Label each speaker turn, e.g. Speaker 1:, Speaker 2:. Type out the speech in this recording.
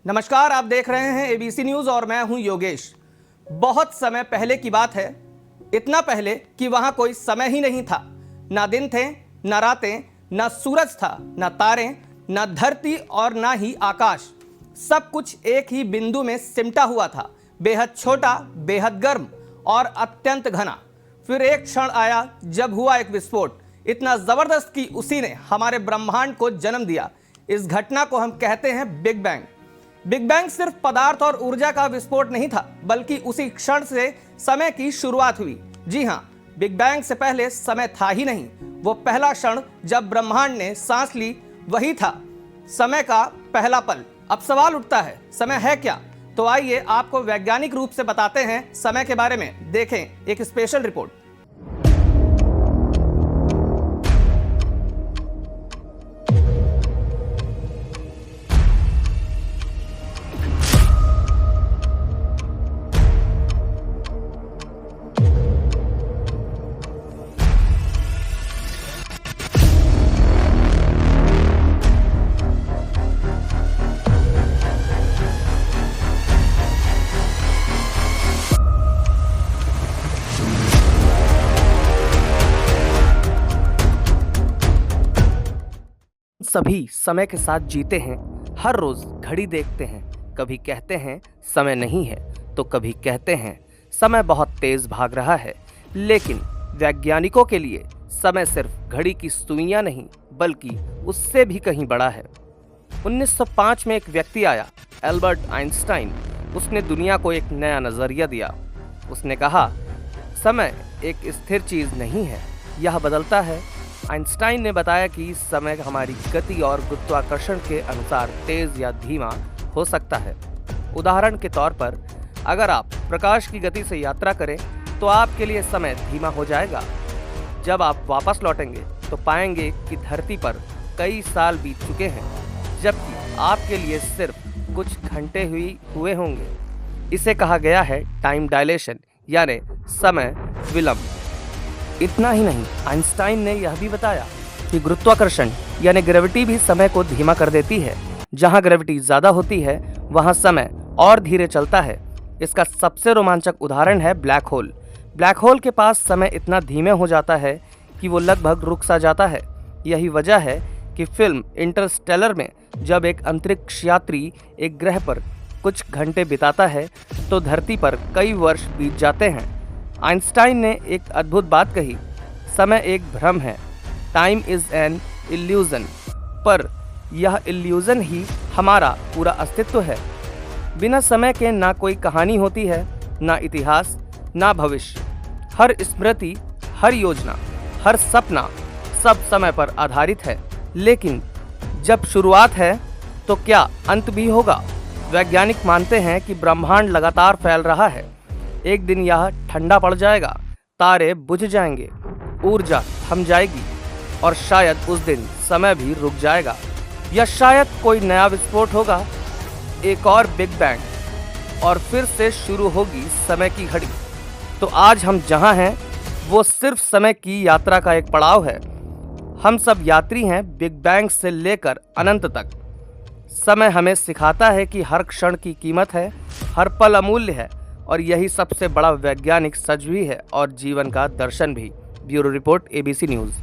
Speaker 1: नमस्कार, आप देख रहे हैं एबीसी न्यूज और मैं हूं योगेश। बहुत समय पहले की बात है, इतना पहले कि वहां कोई समय ही नहीं था। ना दिन थे, ना रातें, ना सूरज था, ना तारे, ना धरती और ना ही आकाश। सब कुछ एक ही बिंदु में सिमटा हुआ था, बेहद छोटा, बेहद गर्म और अत्यंत घना। फिर एक क्षण आया जब हुआ एक विस्फोट, इतना जबरदस्त कि उसी ने हमारे ब्रह्मांड को जन्म दिया। इस घटना को हम कहते हैं बिग बैंग। बिग बैंग सिर्फ पदार्थ और ऊर्जा का विस्फोट नहीं था, बल्कि उसी क्षण से समय की शुरुआत हुई। जी हाँ, बिग बैंग से पहले समय था ही नहीं। वो पहला क्षण जब ब्रह्मांड ने सांस ली, वही था समय का पहला पल। अब सवाल उठता है, समय है क्या? तो आइए आपको वैज्ञानिक रूप से बताते हैं समय के बारे में। देखें एक स्पेशल रिपोर्ट। सभी समय के साथ जीते हैं, हर रोज घड़ी देखते हैं। कभी कहते हैं समय नहीं है, तो कभी कहते हैं समय बहुत तेज भाग रहा है। लेकिन वैज्ञानिकों के लिए समय सिर्फ घड़ी की सुइयां नहीं, बल्कि उससे भी कहीं बड़ा है। 1905 में एक व्यक्ति आया, एल्बर्ट आइंस्टाइन। उसने दुनिया को एक नया नजरिया दिया। उसने कहा, समय एक स्थिर चीज नहीं है, यह बदलता है। आइंस्टाइन ने बताया कि समय हमारी गति और गुरुत्वाकर्षण के अनुसार तेज या धीमा हो सकता है। उदाहरण के तौर पर, अगर आप प्रकाश की गति से यात्रा करें तो आपके लिए समय धीमा हो जाएगा। जब आप वापस लौटेंगे तो पाएंगे कि धरती पर कई साल बीत चुके हैं, जबकि आपके लिए सिर्फ कुछ घंटे हुए होंगे। इसे कहा गया है टाइम डायलेशन, यानी समय विलंब। इतना ही नहीं, आइंस्टाइन ने यह भी बताया कि गुरुत्वाकर्षण यानी ग्रेविटी भी समय को धीमा कर देती है। जहां ग्रेविटी ज्यादा होती है, वहां समय और धीरे चलता है। इसका सबसे रोमांचक उदाहरण है ब्लैक होल। ब्लैक होल के पास समय इतना धीमे हो जाता है कि वो लगभग रुक सा जाता है। यही वजह है कि फिल्म इंटरस्टेलर में जब एक अंतरिक्ष यात्री एक ग्रह पर कुछ घंटे बिताता है, तो धरती पर कई वर्ष बीत जाते हैं। आइंस्टाइन ने एक अद्भुत बात कही, समय एक भ्रम है, टाइम इज एन इल्यूजन। पर यह इल्यूजन ही हमारा पूरा अस्तित्व है। बिना समय के ना कोई कहानी होती है, ना इतिहास, ना भविष्य। हर स्मृति, हर योजना, हर सपना, सब समय पर आधारित है। लेकिन जब शुरुआत है तो क्या अंत भी होगा? वैज्ञानिक मानते हैं कि ब्रह्मांड लगातार फैल रहा है। एक दिन यह ठंडा पड़ जाएगा, तारे बुझ जाएंगे, ऊर्जा थम जाएगी और शायद उस दिन समय भी रुक जाएगा, या शायद कोई नया विस्फोट होगा, एक और बिग बैंग, और फिर से शुरू होगी समय की घड़ी। तो आज हम जहां हैं वो सिर्फ समय की यात्रा का एक पड़ाव है। हम सब यात्री हैं बिग बैंग से लेकर अनंत तक। समय हमें सिखाता है कि हर क्षण की कीमत है, हर पल अमूल्य है, और यही सबसे बड़ा वैज्ञानिक सच भी है और जीवन का दर्शन भी। Bureau report, ABC news.